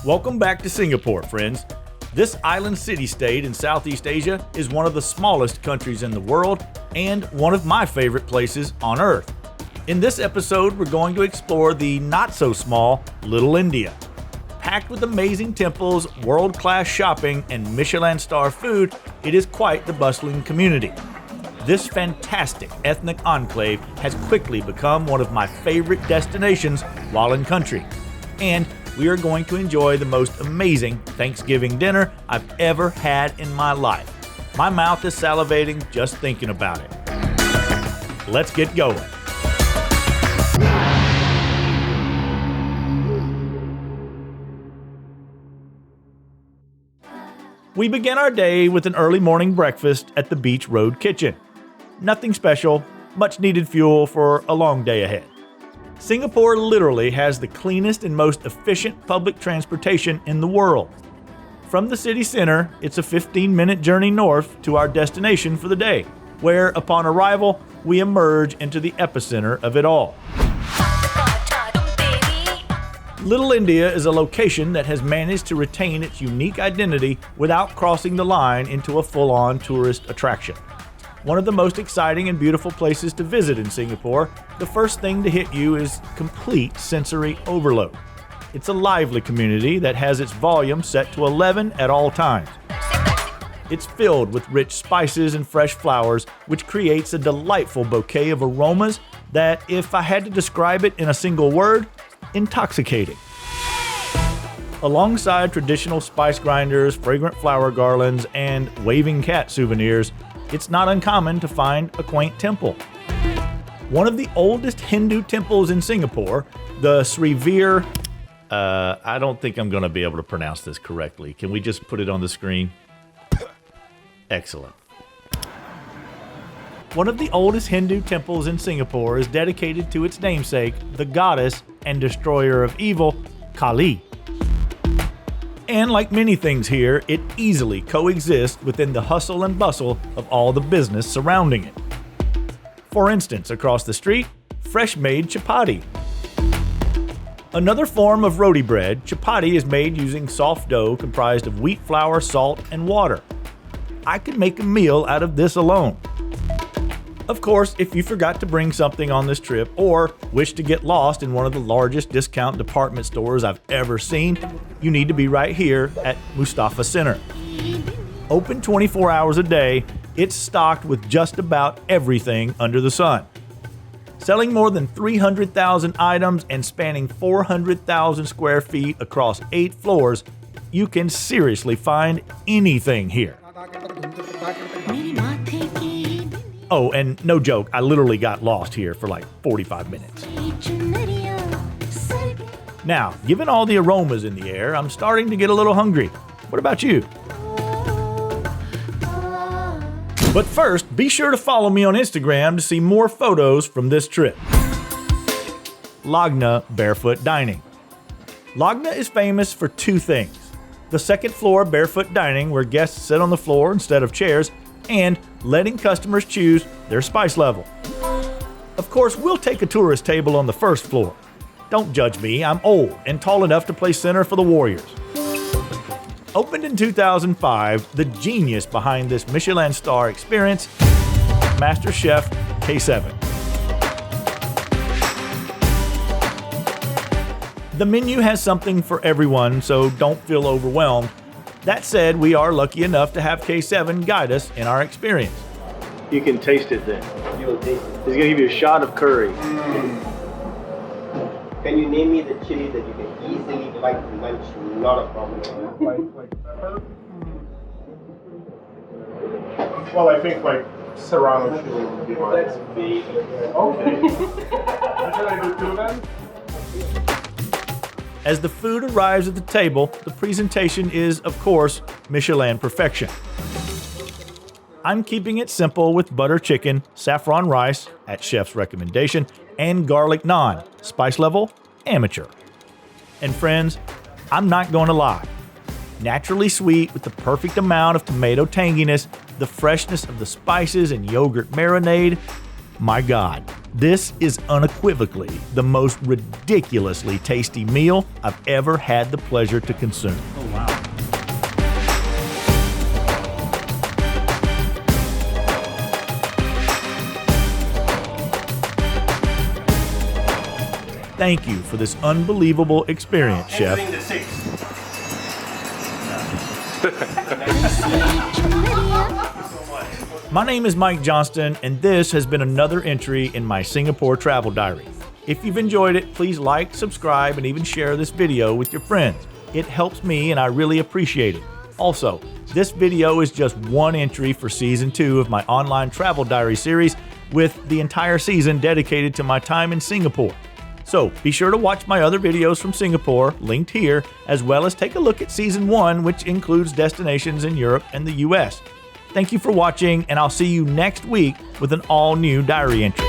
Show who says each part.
Speaker 1: Welcome back to Singapore, friends. This island city-state in Southeast Asia is one of the smallest countries in the world and one of my favorite places on Earth. In this episode, we're going to explore the not-so-small Little India. Packed with amazing temples, world-class shopping, and Michelin star food, it is quite the bustling community. This fantastic ethnic enclave has quickly become one of my favorite destinations while in country. And we are going to enjoy the most amazing Thanksgiving dinner I've ever had in my life. My mouth is salivating just thinking about it. Let's get going. We begin our day with an early morning breakfast at the Beach Road Kitchen. Nothing special, much needed fuel for a long day ahead. Singapore literally has the cleanest and most efficient public transportation in the world. From the city center, it's a 15-minute journey north to our destination for the day, where upon arrival, we emerge into the epicenter of it all. Little India is a location that has managed to retain its unique identity without crossing the line into a full-on tourist attraction. One of the most exciting and beautiful places to visit in Singapore, the first thing to hit you is complete sensory overload. It's a lively community that has its volume set to 11 at all times. It's filled with rich spices and fresh flowers, which creates a delightful bouquet of aromas that, if I had to describe it in a single word, intoxicating. Alongside traditional spice grinders, fragrant flower garlands, and waving cat souvenirs, it's not uncommon to find a quaint temple. One of the oldest Hindu temples in Singapore, the Sri Veer, I don't think I'm going to be able to pronounce this correctly. Can we just put it on the screen? Excellent. One of the oldest Hindu temples in Singapore is dedicated to its namesake, the goddess and destroyer of evil, Kali. And like many things here, it easily coexists within the hustle and bustle of all the business surrounding it. For instance, across the street, fresh-made chapati. Another form of roti bread, chapati is made using soft dough comprised of wheat flour, salt, and water. I could make a meal out of this alone. Of course, if you forgot to bring something on this trip or wish to get lost in one of the largest discount department stores I've ever seen, you need to be right here at Mustafa Center. Open 24 hours a day, it's stocked with just about everything under the sun. Selling more than 300,000 items and spanning 400,000 square feet across 8 floors, you can seriously find anything here. Oh, and no joke, I literally got lost here for like 45 minutes. Now, given all the aromas in the air, I'm starting to get a little hungry. What about you? But first, be sure to follow me on Instagram to see more photos from this trip. LAGNAA Barefoot Dining. LAGNAA is famous for 2 things. The second floor barefoot dining, where guests sit on the floor instead of chairs, and letting customers choose their spice level. Of course, we'll take a tourist table on the first floor. Don't judge me, I'm old and tall enough to play center for the Warriors. Opened in 2005, the genius behind this Michelin star experience, Master Chef K7. The menu has something for everyone, so don't feel overwhelmed. That said, we are lucky enough to have K7 guide us in our experience. You can taste it then.
Speaker 2: You will taste it.
Speaker 1: He's gonna give you a shot of curry.
Speaker 2: Can you name me the chili that you can easily munch? Not a problem.
Speaker 3: Like pepper? Well, I think like serrano chili would be mine.
Speaker 2: That's big.
Speaker 3: Okay. Should I do 2 then?
Speaker 1: As the food arrives at the table, the presentation is, of course, Michelin perfection. I'm keeping it simple with butter chicken, saffron rice, at chef's recommendation, and garlic naan, spice level, amateur. And friends, I'm not going to lie. Naturally sweet with the perfect amount of tomato tanginess, the freshness of the spices and yogurt marinade, my God, This is unequivocally the most ridiculously tasty meal I've ever had the pleasure to consume.
Speaker 4: Oh, wow.
Speaker 1: Thank you for this unbelievable experience, Chef.
Speaker 3: Anything that six.
Speaker 1: My name is Mike Johnston, and this has been another entry in my Singapore travel diary. If you've enjoyed it, please like, subscribe, and even share this video with your friends. It helps me, and I really appreciate it. Also, this video is just one entry for Season 2 of my online travel diary series, with the entire season dedicated to my time in Singapore. So be sure to watch my other videos from Singapore, linked here, as well as take a look at Season 1, which includes destinations in Europe and the US. Thank you for watching, and I'll see you next week with an all-new diary entry.